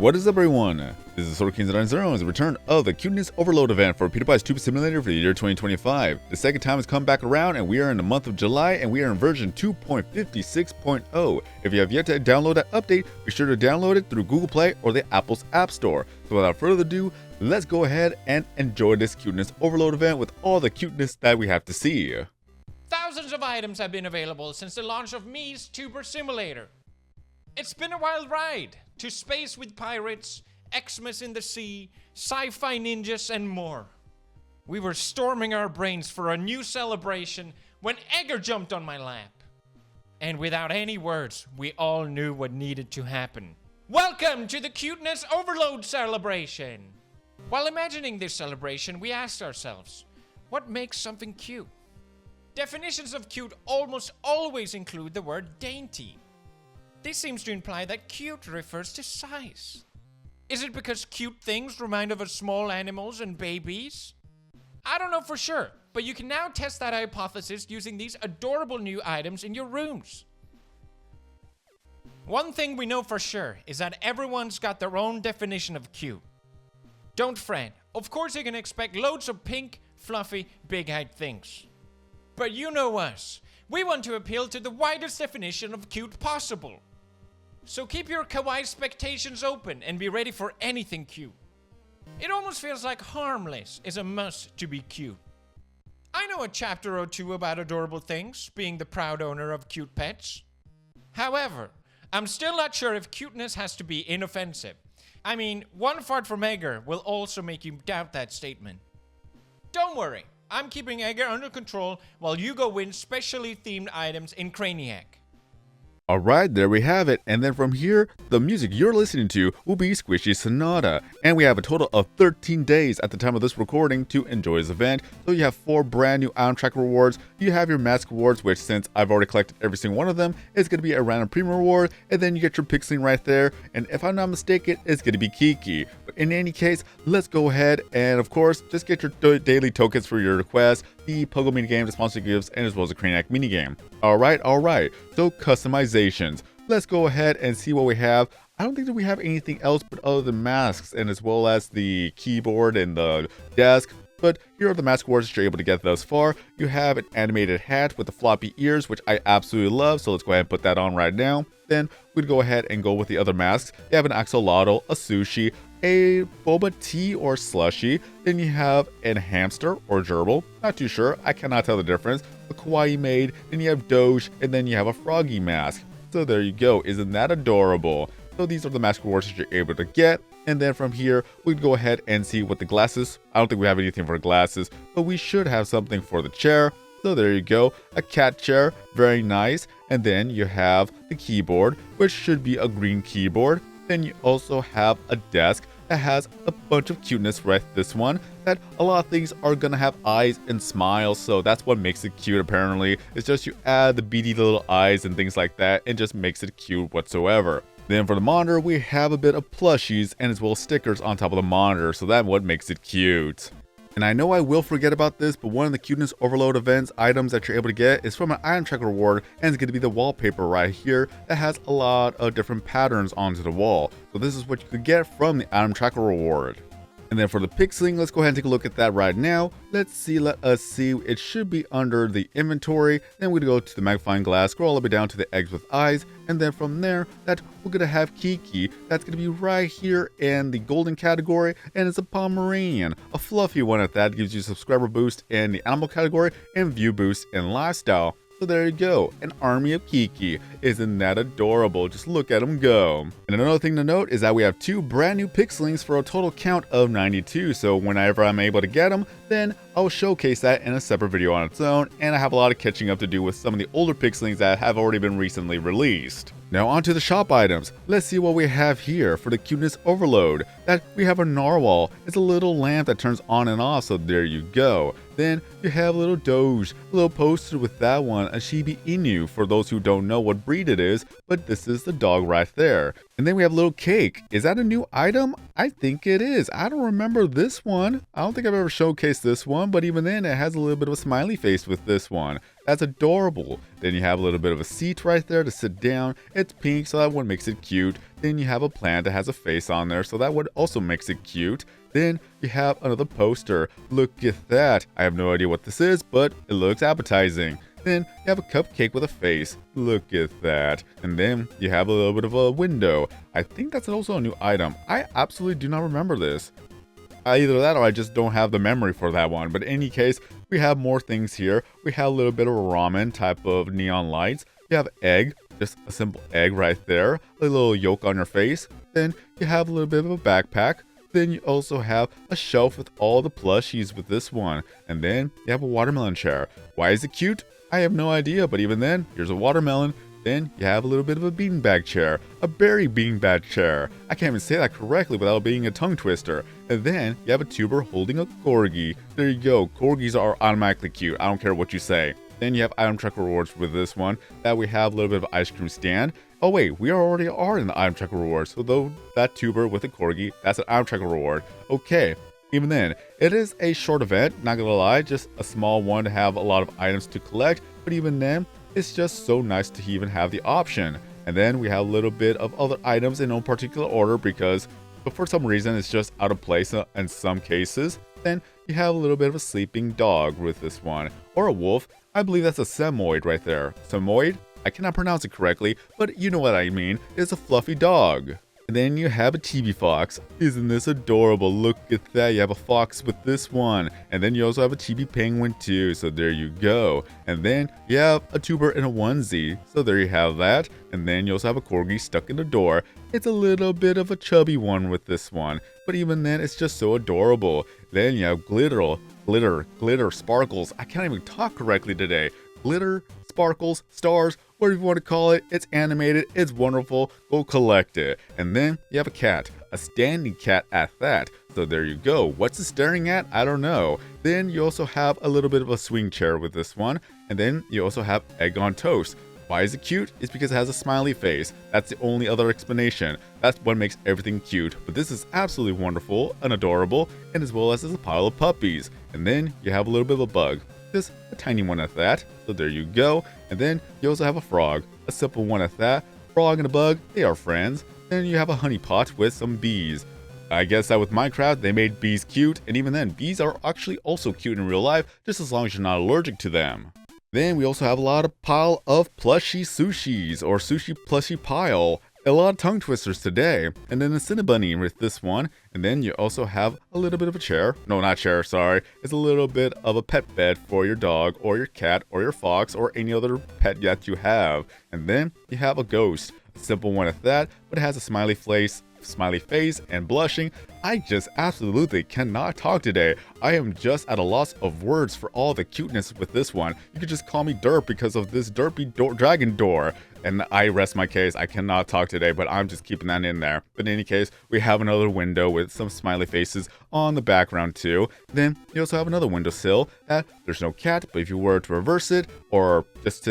What is up, everyone? This is SordoKings990 and the return of the Cuteness Overload event for Pewdiepie's Tube Simulator for the year 2025. The second time has come back around and we are in the month of July and we are in version 2.56.0. If you have yet to download that update, be sure to download it through Google Play or the Apple's App Store. So without further ado, let's go ahead and enjoy this Cuteness Overload event with all the cuteness that we have to see. Thousands of items have been available since the launch of Mii's Tuber Simulator. It's been a wild ride to space with pirates, Xmas in the sea, sci-fi ninjas, and more. We were storming our brains for a new celebration when Edgar jumped on my lap. And without any words, we all knew what needed to happen. Welcome to the Cuteness Overload celebration! While imagining this celebration, we asked ourselves, what makes something cute? Definitions of cute almost always include the word dainty. This seems to imply that cute refers to size. Is it because cute things remind of us small animals and babies? I don't know for sure, but you can now test that hypothesis using these adorable new items in your rooms. One thing we know for sure is that everyone's got their own definition of cute. Don't fret, of course you can expect loads of pink, fluffy, big-eyed things. But you know us, we want to appeal to the widest definition of cute possible. So keep your kawaii expectations open and be ready for anything cute. It almost feels like harmless is a must to be cute. I know a chapter or two about adorable things, being the proud owner of cute pets. However, I'm still not sure if cuteness has to be inoffensive. I mean, one fart from Edgar will also make you doubt that statement. Don't worry, I'm keeping Edgar under control while you go win specially themed items in Craniac. Alright, there we have it, and then from here, the music you're listening to will be Squishy Sonata, and we have a total of 13 days at the time of this recording to enjoy this event. So you have 4 brand new item track rewards, you have your mask rewards, which since I've already collected every single one of them, it's going to be a random premium reward, and then you get your pixeling right there, and if I'm not mistaken, it's going to be Kiki. But in any case, let's go ahead and of course, just get your daily tokens for your request, the Pogo minigame, the sponsor gifts, and as well as the Craniac minigame. Alright, so customizations. Let's go ahead and see what we have. I don't think that we have anything else but other than masks and as well as the keyboard and the desk. But here are the mask awards that you're able to get thus far. You have an animated hat with the floppy ears, which I absolutely love. So let's go ahead and put that on right now. Then we'd go ahead and go with the other masks. You have an axolotl, a sushi, a boba tea or slushy. Then you have a hamster or gerbil. Not too sure. I cannot tell the difference. A kawaii maid. Then you have Doge. And then you have a froggy mask. So there you go. Isn't that adorable? So these are the mask rewards that you're able to get. And then from here, we'd go ahead and see what the glasses. I don't think we have anything for glasses, but we should have something for the chair. So there you go, a cat chair, very nice. And then you have the keyboard, which should be a green keyboard. Then you also have a desk that has a bunch of cuteness right this one, that a lot of things are gonna have eyes and smiles, so that's what makes it cute apparently. It's just you add the beady little eyes and things like that, and just makes it cute whatsoever. Then for the monitor, we have a bit of plushies and as well as stickers on top of the monitor, so that's what makes it cute. And I know I will forget about this, but one of the Cuteness Overload events items that you're able to get is from an item track reward, and it's going to be the wallpaper right here that has a lot of different patterns onto the wall. So this is what you could get from the item tracker reward. And then for the pixeling, let's go ahead and take a look at that right now. Let us see, it should be under the inventory. Then we're gonna go to the magnifying glass, scroll all the way down to the eggs with eyes. And then from there, that we're gonna have Kiki. That's gonna be right here in the golden category. And it's a Pomeranian, a fluffy one at that. Gives you subscriber boost in the animal category and view boost in lifestyle. So there you go, an army of Kiki. Isn't that adorable? Just look at them go. And another thing to note is that we have 2 brand new pixelings for a total count of 92. So whenever I'm able to get them, then I'll showcase that in a separate video on its own. And I have a lot of catching up to do with some of the older pixelings that have already been recently released. Now onto the shop items. Let's see what we have here for the Cuteness Overload. That we have a narwhal. It's a little lamp that turns on and off, so there you go. Then you have a little Doge, a little poster with that one, a Shiba Inu for those who don't know what breed it is, but this is the dog right there. And then we have a little cake. Is that a new item? I think it is. I don't remember this one. I don't think I've ever showcased this one, but even then it has a little bit of a smiley face with this one. That's adorable. Then you have a little bit of a seat right there to sit down. It's pink, so that one makes it cute. Then you have a plant that has a face on there, so that one also makes it cute. Then you have another poster. Look at that. I have no idea what this is, but it looks appetizing. Then you have a cupcake with a face. Look at that. And then you have a little bit of a window. I think that's also a new item. I absolutely do not remember this. Either that or I just don't have the memory for that one. But in any case, we have more things here. We have a little bit of a ramen type of neon lights. You have egg, just a simple egg right there. A little yolk on your face. Then you have a little bit of a backpack. Then you also have a shelf with all the plushies with this one. And then you have a watermelon chair. Why is it cute? I have no idea, but even then, here's a watermelon. Then you have a little bit of a beanbag chair, a berry beanbag chair. I can't even say that correctly without being a tongue twister. And then you have a tuber holding a corgi. There you go. Corgis are automatically cute. I don't care what you say. Then you have item track rewards with this one. That we have a little bit of ice cream stand. Oh wait, we already are in the item track rewards. So though that tuber with a corgi, that's an item track reward. Okay. Even then, it is a short event, not gonna lie, just a small one to have a lot of items to collect, but even then, it's just so nice to even have the option. And then we have a little bit of other items in no particular order but for some reason it's just out of place in some cases. Then you have a little bit of a sleeping dog with this one, or a wolf. I believe that's a Samoyed right there. Samoyed? I cannot pronounce it correctly, but you know what I mean. It's a fluffy dog. And then you have a TV fox. Isn't this adorable? Look at that. You have a fox with this one. And then you also have a TV penguin too. So there you go. And then you have a tuber in a onesie. So there you have that. And then you also have a corgi stuck in the door. It's a little bit of a chubby one with this one. But even then, it's just so adorable. Then you have glitter, sparkles. I can't even talk correctly today. Glitter, sparkles, stars, whatever you want to call it. It's animated, it's wonderful, go collect it. And then you have a cat, a standing cat at that. So there you go. What's it staring at? I don't know. Then you also have a little bit of a swing chair with this one. And then you also have egg on toast. Why is it cute? It's because it has a smiley face. That's the only other explanation. That's what makes everything cute. But this is absolutely wonderful and adorable, and as well as a pile of puppies. And then you have a little bit of a bug. Just a tiny one at that. So there you go. And then you also have a frog. A simple one at that. Frog and a bug, they are friends. Then you have a honey pot with some bees. I guess that with Minecraft, they made bees cute. And even then, bees are actually also cute in real life, just as long as you're not allergic to them. Then we also have a lot of pile of plushie sushis, or sushi plushie pile. A lot of tongue twisters today. And then a Cinnabunny with this one. And then you also have a little bit of a chair. No, not chair, sorry. It's a little bit of a pet bed for your dog, or your cat, or your fox, or any other pet that you have. And then you have a ghost. A simple one at that, but it has a smiley face and blushing. I just absolutely cannot talk today. I am just at a loss of words for all the cuteness with this one. You could just call me Derp because of this derpy dragon door. And I rest my case. I cannot talk today, but I'm just keeping that in there. But in any case, we have another window with some smiley faces on the background too. Then you also have another windowsill. There's no cat, but if you were to reverse it or just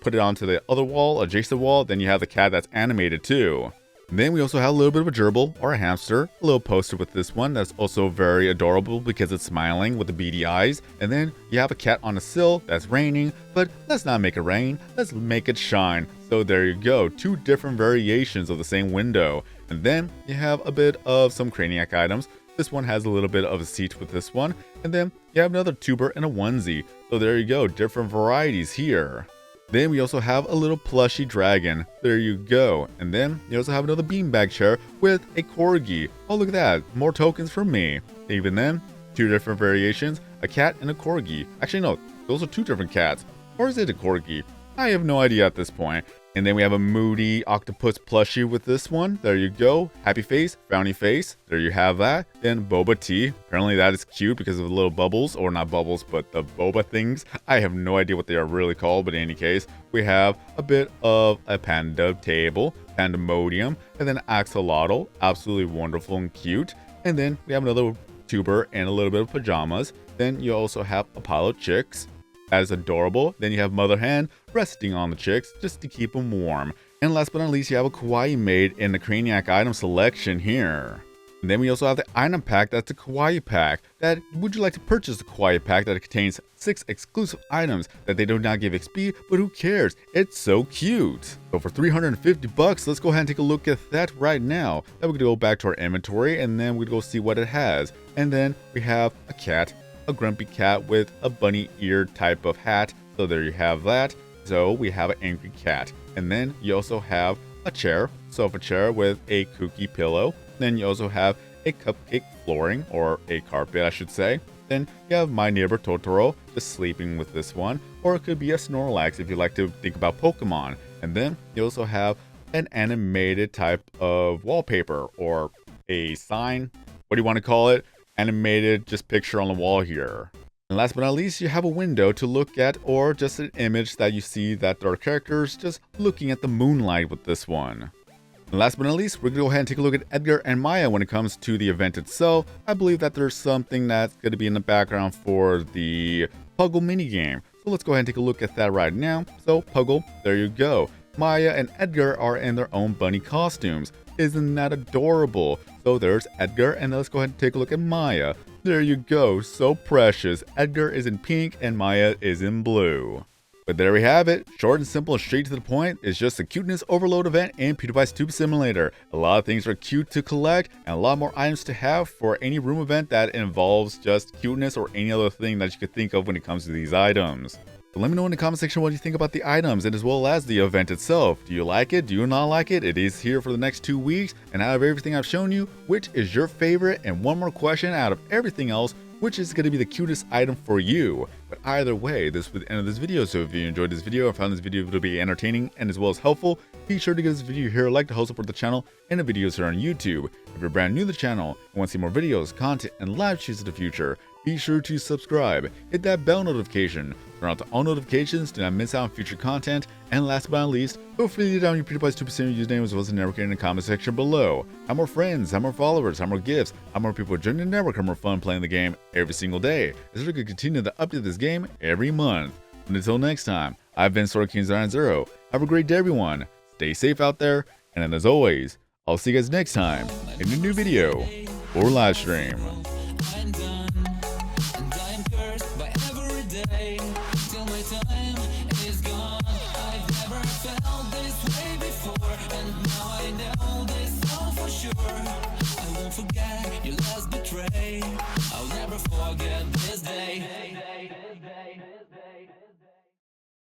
put it onto the other wall, adjacent wall, then you have the cat that's animated too. And then we also have a little bit of a gerbil or a hamster, a little poster with this one that's also very adorable because it's smiling with the beady eyes. And then you have a cat on a sill that's raining, but let's not make it rain, let's make it shine. So there you go, two different variations of the same window. And then you have a bit of some Craniac items. This one has a little bit of a seat with this one. And then you have another tuber and a onesie. So there you go, different varieties here. Then we also have a little plushy dragon. There you go. And then you also have another beanbag chair with a corgi. Oh, look at that. More tokens from me. Even then, two different variations, a cat and a corgi. Actually, no, those are two different cats. Or is it a corgi? I have no idea at this point. And then we have a moody octopus plushie with this one. There you go. Happy face, frowny face. There you have that. Then boba tea. Apparently that is cute because of the little bubbles, or not bubbles, but the boba things. I have no idea what they are really called, but in any case, we have a bit of a panda table, pandemonium, and then axolotl. Absolutely wonderful and cute. And then we have another tuber and a little bit of pajamas. Then you also have a pile of chicks. That is adorable. Then you have Mother Hen resting on the chicks just to keep them warm. And last but not least, you have a kawaii maid in the Craniac item selection here. And then we also have the item pack, that's the kawaii pack. That would you like to purchase the kawaii pack that contains 6 exclusive items that they do not give XP, but who cares? It's so cute. So for 350 bucks, let's go ahead and take a look at that right now. Then we can go back to our inventory and then we go see what it has. And then we have a cat, a grumpy cat with a bunny ear type of hat. So there you have that. So we have an angry cat. And then you also have a chair, sofa chair with a kooky pillow. Then you also have a cupcake flooring, or a carpet I should say. Then you have my neighbor Totoro just sleeping with this one, or it could be a Snorlax if you like to think about Pokemon. And then you also have an animated type of wallpaper, or a sign, what do you want to call it? Animated just picture on the wall here. And last but not least, you have a window to look at, or just an image that you see that there are characters just looking at the moonlight with this one. And last but not least, we're going to go ahead and take a look at Edgar and Maya when it comes to the event itself. I believe that there's something that's going to be in the background for the Puggle minigame. So let's go ahead and take a look at that right now. So Puggle, there you go. Maya and Edgar are in their own bunny costumes. Isn't that adorable? So there's Edgar, and let's go ahead and take a look at Maya. There you go, so precious. Edgar is in pink and Maya is in blue. But there we have it, short and simple and straight to the point. It's just a Cuteness Overload event in Pewdiepie's Tube Simulator. A lot of things are cute to collect and a lot more items to have for any room event that involves just cuteness or any other thing that you could think of when it comes to these items. So let me know in the comment section what you think about the items and as well as the event itself. Do you like it? Do you not like it? It is here for the next 2 weeks, and out of everything I've shown you, which is your favorite? And one more question, out of everything else, which is going to be the cutest item for you? But either way, this was the end of this video, so if you enjoyed this video and found this video to be entertaining and as well as helpful, be sure to give this video here a like to help support the channel and the videos here on YouTube. If you're brand new to the channel and want to see more videos, content, and live streams in the future, be sure to subscribe, hit that bell notification, turn on all notifications to not miss out on future content, and last but not least, feel free to leave down your Pewdiepie's 2% username as well as the network in the comment section below. Have more friends, have more followers, have more gifts, have more people joining the network, have more fun playing the game every single day, as we can continue to update this game every month. And until next time, I've been SwordKing090. Have a great day everyone, stay safe out there, and then as always, I'll see you guys next time in a new video or live stream. Till my time is gone. I've never felt this way before, and now I know this all for sure. I won't forget your last betray. I'll never forget this day.